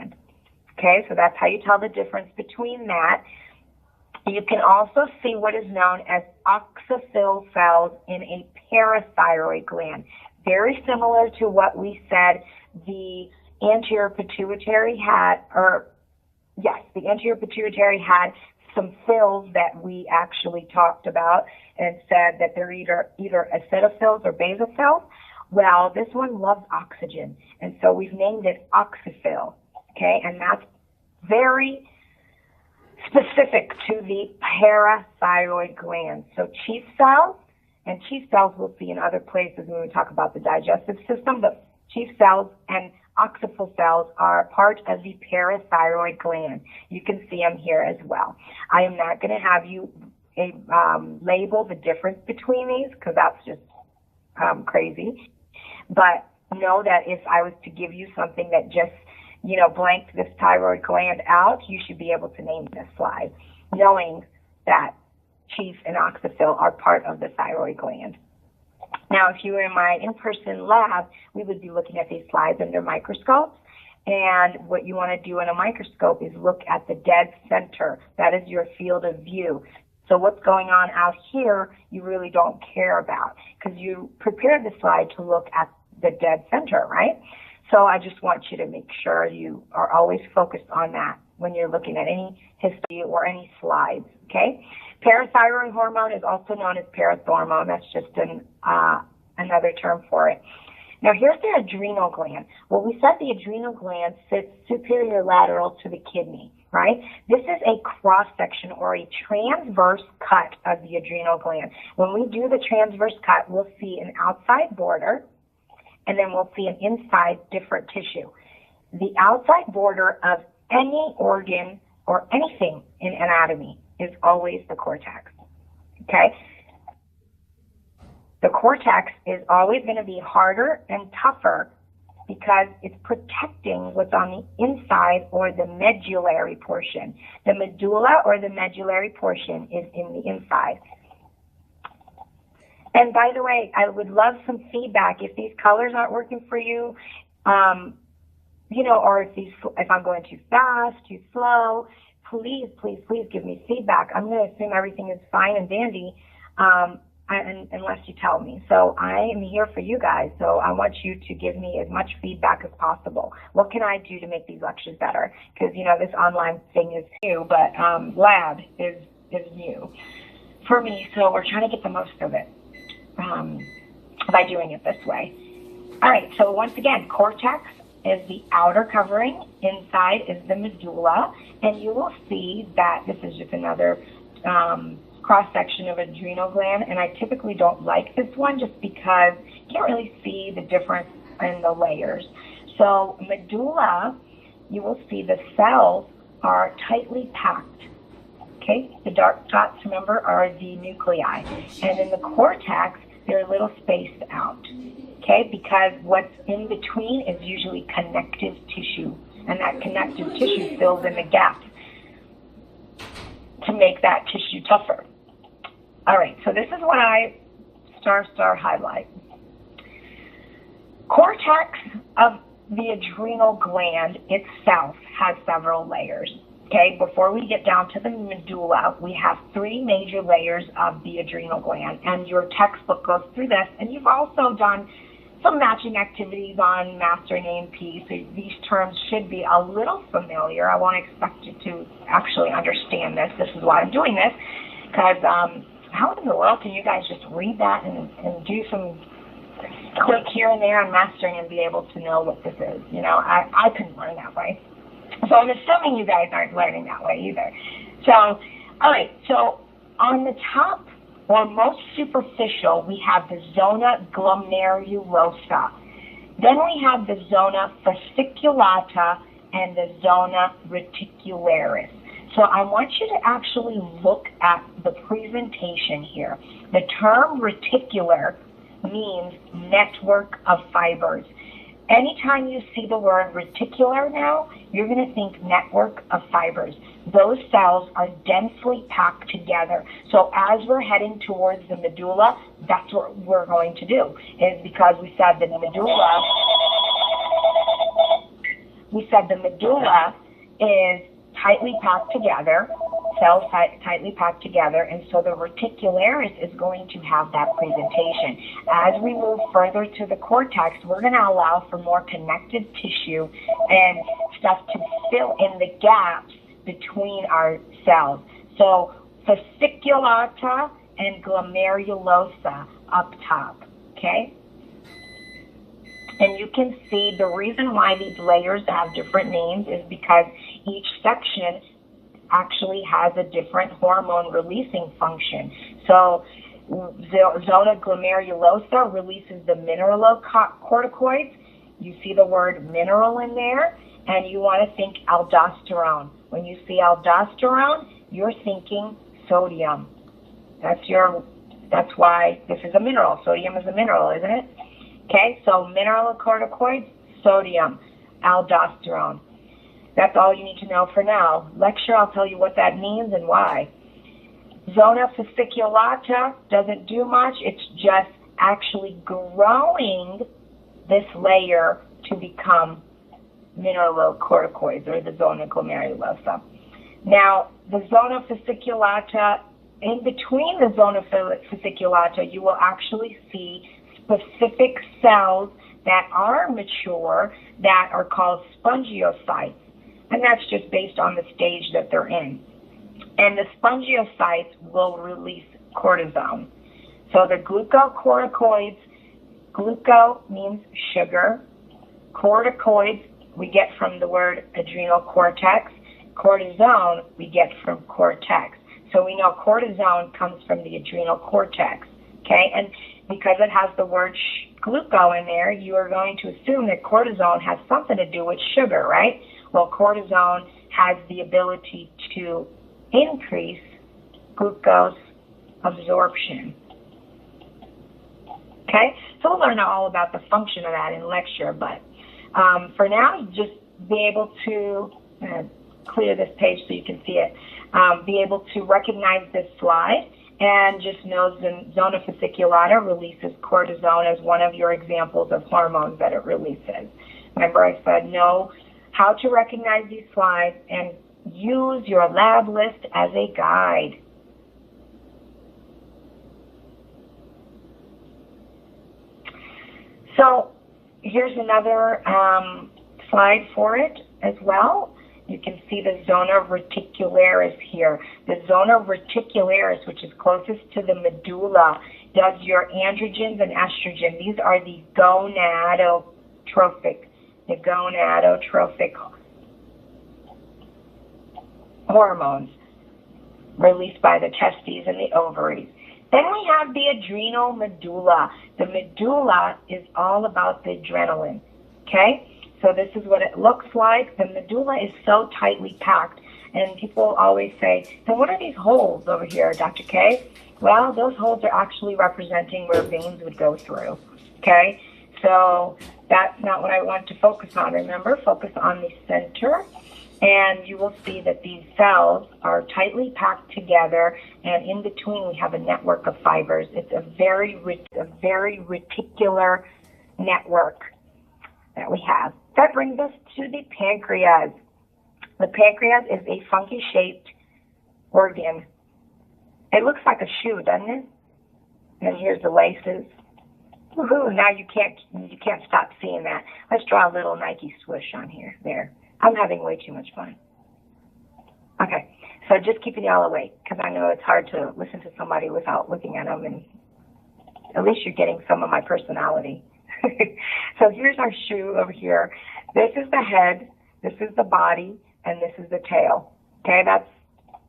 gland. Okay, so that's how you tell the difference between that. You can also see what is known as oxyphil cells in a parathyroid gland. Very similar to what we said the anterior pituitary had, the anterior pituitary had some fills that we actually talked about and said that they're either acidophils or basophils. Well, this one loves oxygen, and so we've named it oxyphil, okay? And that's very specific to the parathyroid gland. So chief cells, and chief cells we'll see in other places when we talk about the digestive system, but chief cells and oxyphil cells are part of the parathyroid gland. You can see them here as well. I am not going to have you label the difference between these because that's just crazy. But know that if I was to give you something that just, blanked this thyroid gland out, you should be able to name this slide, knowing that chief and oxyphil are part of the thyroid gland. Now, if you were in my in-person lab, we would be looking at these slides under microscopes. And what you want to do in a microscope is look at the dead center. That is your field of view. So what's going on out here, you really don't care about because you prepared the slide to look at the dead center, right? So I just want you to make sure you are always focused on that when you're looking at any history or any slides, okay? Parathyroid hormone is also known as parathormone. That's just another term for it. Now, here's the adrenal gland. Well, we said the adrenal gland sits superior lateral to the kidney, right? This is a cross-section or a transverse cut of the adrenal gland. When we do the transverse cut, we'll see an outside border, and then we'll see an inside different tissue. The outside border of any organ or anything in anatomy is always the cortex, okay? The cortex is always going to be harder and tougher because it's protecting what's on the inside or the medullary portion. The medulla or the medullary portion is in the inside. And by the way, I would love some feedback if these colors aren't working for you, or if I'm going too fast, too slow. Please give me feedback. I'm going to assume everything is fine and dandy, unless you tell me. So I am here for you guys. So I want you to give me as much feedback as possible. What can I do to make these lectures better? Because this online thing is new, but lab is new for me. So we're trying to get the most of it by doing it this way. All right. So once again, cortex is the outer covering. Inside is the medulla. And you will see that this is just another cross-section of adrenal gland. And I typically don't like this one just because you can't really see the difference in the layers. So medulla, you will see the cells are tightly packed. Okay, the dark dots, remember, are the nuclei. And in the cortex, they're a little spaced out. Okay, because what's in between is usually connective tissue. And that connective tissue fills in the gaps to make that tissue tougher. All right, so this is what I star highlight. Cortex of the adrenal gland itself has several layers. Okay, before we get down to the medulla, we have 3 major layers of the adrenal gland, and your textbook goes through this, and you've also done some matching activities on mastering A&P, so these terms should be a little familiar. I won't expect you to actually understand this. This is why I'm doing this, because how in the world can you guys just read that and do some click here and there on mastering and be able to know what this is? I couldn't learn that way. So I'm assuming you guys aren't learning that way either. So, all right, so on the top or most superficial, we have the zona glomerulosa. Then we have the zona fasciculata and the zona reticularis. So I want you to actually look at the presentation here. The term reticular means network of fibers. Anytime you see the word reticular now, you're going to think network of fibers. Those cells are densely packed together. So as we're heading towards the medulla, that's what we're going to do, is because we said that the medulla we said the medulla is tightly packed together, cells tightly packed together, and so the reticularis is going to have that presentation. As we move further to the cortex, we're going to allow for more connective tissue and stuff to fill in the gaps between our cells. So fasciculata and glomerulosa up top, okay? And you can see the reason why these layers have different names is because each section actually has a different hormone releasing function. So zona glomerulosa releases the mineralocorticoids. You see the word mineral in there, and you want to think aldosterone. When you see aldosterone, you're thinking sodium. That's why this is a mineral. Sodium is a mineral, isn't it? Okay, so mineralocorticoids, sodium, aldosterone. That's all you need to know for now. Lecture, I'll tell you what that means and why. Zona fasciculata doesn't do much. It's just actually growing this layer to become mineralocorticoids, or the zona glomerulosa. Now, the zona fasciculata, in between the zona fasciculata, you will actually see specific cells that are mature that are called spongiocytes. And that's just based on the stage that they're in. And the spongiocytes will release cortisone. So the glucocorticoids, gluco means sugar. Corticoids we get from the word adrenal cortex. Cortisone we get from cortex. So we know cortisone comes from the adrenal cortex. Okay, and because it has the word gluco in there, you are going to assume that cortisone has something to do with sugar, right? Well, cortisone has the ability to increase glucose absorption. Okay, so we'll learn all about the function of that in lecture, but for now, just be able to clear this page so you can see it. Be able to recognize this slide, and just know the zona fasciculata releases cortisone as one of your examples of hormones that it releases. Remember, I said know how to recognize these slides and use your lab list as a guide. So here's another slide for it as well. You can see the zona reticularis here. The zona reticularis, which is closest to the medulla, does your androgens and estrogen. These are the gonadotrophic hormones released by the testes and the ovaries. Then we have the adrenal medulla. The medulla is all about the adrenaline, okay? So this is what it looks like. The medulla is so tightly packed, and people always say, so what are these holes over here, Dr. K? Well, those holes are actually representing where veins would go through, okay? So that's not what I want to focus on. Remember, focus on the center, and you will see that these cells are tightly packed together, and in between we have a network of fibers. It's a very reticular network that we have. That brings us to the pancreas. The pancreas is a funky-shaped organ. It looks like a shoe, doesn't it? And here's the laces. Woohoo! Now you can't stop seeing that. Let's draw a little Nike swoosh on here. There. I'm having way too much fun. Okay, so just keeping y'all awake, because I know it's hard to listen to somebody without looking at them, and at least you're getting some of my personality. So here's our shoe over here. This is the head, this is the body, and this is the tail. Okay, that's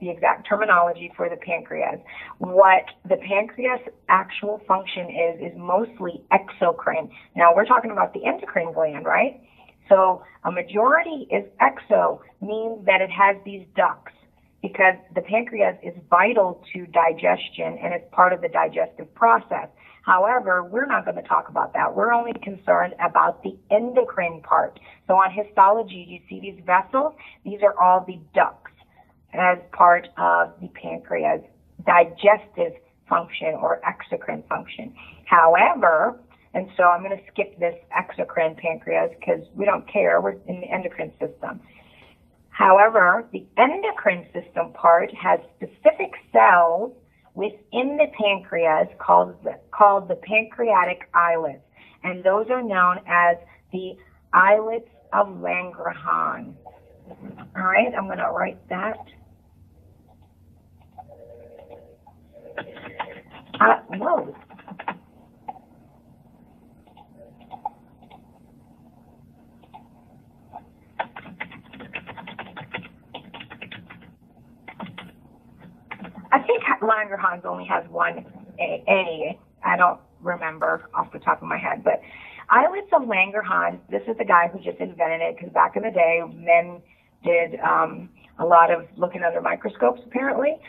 the exact terminology for the pancreas. What the pancreas actual function is mostly exocrine. Now we're talking about the endocrine gland, right? So a majority is exo, means that it has these ducts, because the pancreas is vital to digestion and it's part of the digestive process. However, we're not going to talk about that. We're only concerned about the endocrine part. So on histology, you see these vessels? These are all the ducts as part of the pancreas digestive function or exocrine function. However, And so I'm going to skip this exocrine pancreas because we don't care. We're in the endocrine system. However, the endocrine system part has specific cells within the pancreas called the pancreatic islets. And those are known as the islets of Langerhans. All right, I'm going to write that. Whoa. I think Langerhans only has one A. I don't remember off the top of my head, but islets of Langerhans, this is the guy who just invented it, because back in the day, men did a lot of looking under microscopes, apparently.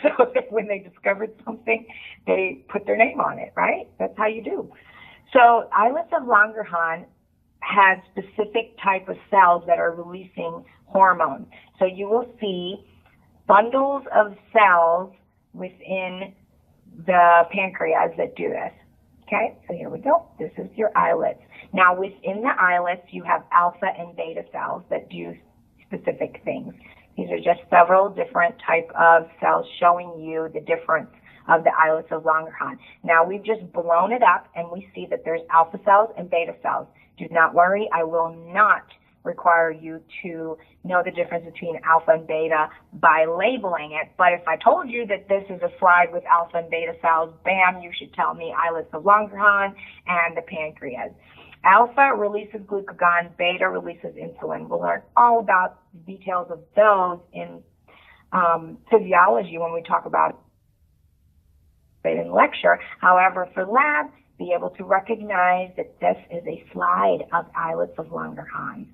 So when they discovered something, they put their name on it, right? That's how you do. So islets of Langerhans has specific type of cells that are releasing hormones. So you will see bundles of cells within the pancreas that do this. Okay, so here we go. This is your islets. Now within the islets, you have alpha and beta cells that do specific things. These are just several different type of cells showing you the difference of the islets of Langerhans. Now we've just blown it up and we see that there's alpha cells and beta cells. Do not worry, I will not require you to know the difference between alpha and beta by labeling it. But if I told you that this is a slide with alpha and beta cells, bam, you should tell me islets of Langerhans and the pancreas. Alpha releases glucagon, beta releases insulin. We'll learn all about the details of those in physiology when we talk about it in lecture. However, for lab, be able to recognize that this is a slide of islets of Langerhans.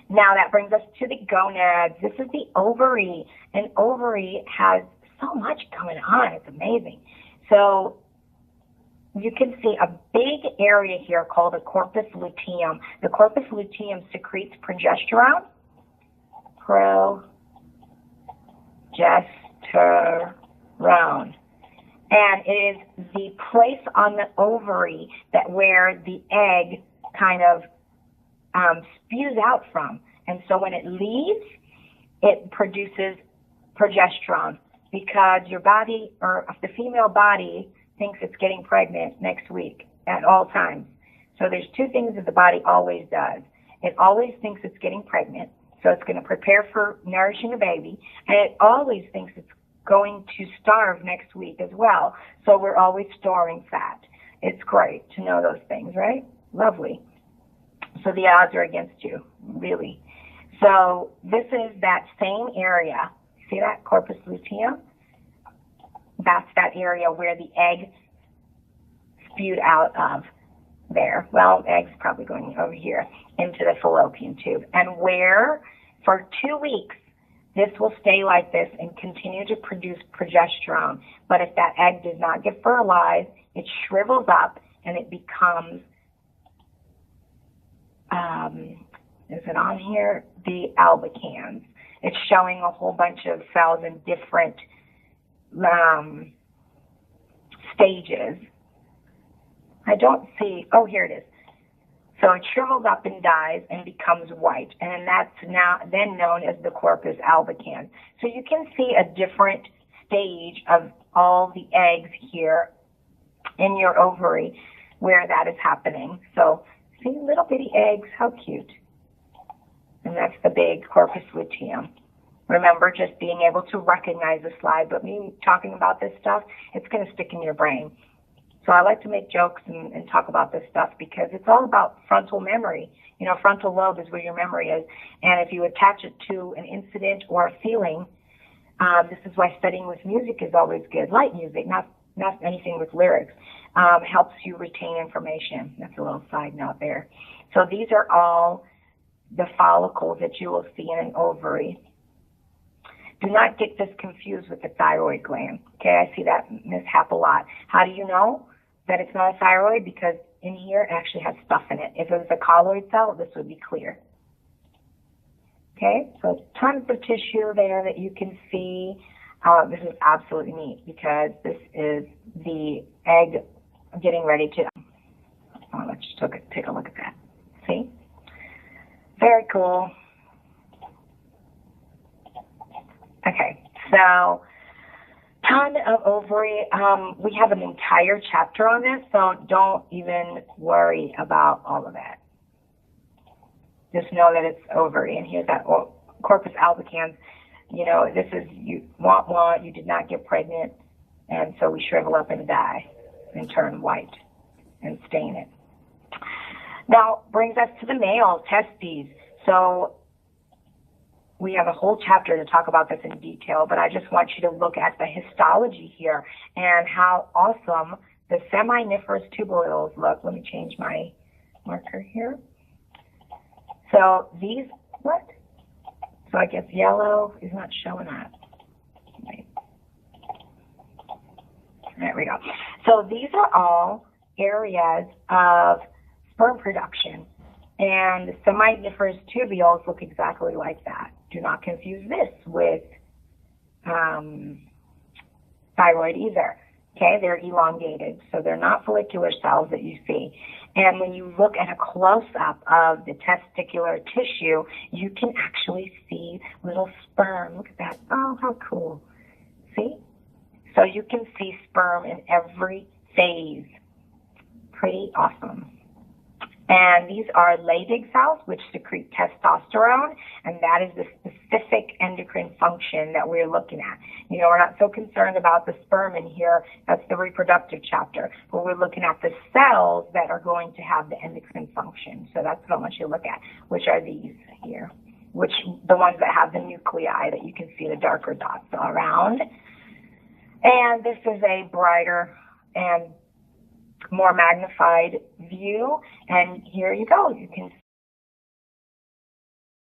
Now that brings us to the gonads. This is the ovary. An ovary has so much going on. It's amazing. So you can see a big area here called the corpus luteum. The corpus luteum secretes progesterone. Progesterone. And it is the place on the ovary that where the egg kind of spews out from. And so when it leaves, it produces progesterone because your body, or the female body, thinks it's getting pregnant next week at all times. So there's two things that the body always does. It always thinks it's getting pregnant, so it's going to prepare for nourishing a baby, and it always thinks it's going to starve next week as well. So we're always storing fat. It's great to know those things, right? Lovely. So the odds are against you, really. So this is that same area. See that corpus luteum? That's that area where the egg spewed out of there. Well, egg's probably going over here into the fallopian tube. And where for 2 weeks, this will stay like this and continue to produce progesterone. But if that egg does not get fertilized, it shrivels up and it becomes, is it on here? The albicans. It's showing a whole bunch of cells in different stages. I don't see, oh, here it is. So it shrivels up and dies and becomes white, and that's now then known as the corpus albicans. So you can see a different stage of all the eggs here in your ovary where that is happening. So see little bitty eggs, how cute. And that's the big corpus luteum. Remember, just being able to recognize the slide, but me talking about this stuff, it's going to stick in your brain. So I like to make jokes and talk about this stuff because it's all about frontal memory. You know, frontal lobe is where your memory is. And if you attach it to an incident or a feeling, this is why studying with music is always good. Light music, not anything with lyrics, helps you retain information. That's a little side note there. So these are all the follicles that you will see in an ovary. Do not get this confused with the thyroid gland. Okay, I see that mishap a lot. How do you know that it's not a thyroid? Because in here it actually has stuff in it. If it was a colloid cell, this would be clear. Okay, so tons of tissue there that you can see. This is absolutely neat because this is the egg getting ready to Oh, let's take a look at that. See? Very cool. Okay, so ton of ovary. We have an entire chapter on this, so don't even worry about all of that. Just know that it's ovary, and here's that corpus albicans. You know, this is you want, you did not get pregnant, and so we shrivel up and die and turn white and stain it. Now, brings us to the male, testes. So we have a whole chapter to talk about this in detail, but I just want you to look at the histology here and how awesome the seminiferous tubules look. Let me change my marker here. So these, what? So I guess yellow is not showing up. Right. There we go. So these are all areas of sperm production, and the seminiferous tubules look exactly like that. Do not confuse this with thyroid either. Okay, they're elongated, so they're not follicular cells that you see. And when you look at a close-up of the testicular tissue, you can actually see little sperm. Look at that. Oh, how cool. See? So you can see sperm in every phase. Pretty awesome. And these are Leydig cells, which secrete testosterone, and that is the specific endocrine function that we're looking at. You know, we're not so concerned about the sperm in here. That's the reproductive chapter. But we're looking at the cells that are going to have the endocrine function. So that's what I want you to look at, which are these here, which the ones that have the nuclei that you can see the darker dots around. And this is a brighter and more magnified view, and here you go. You can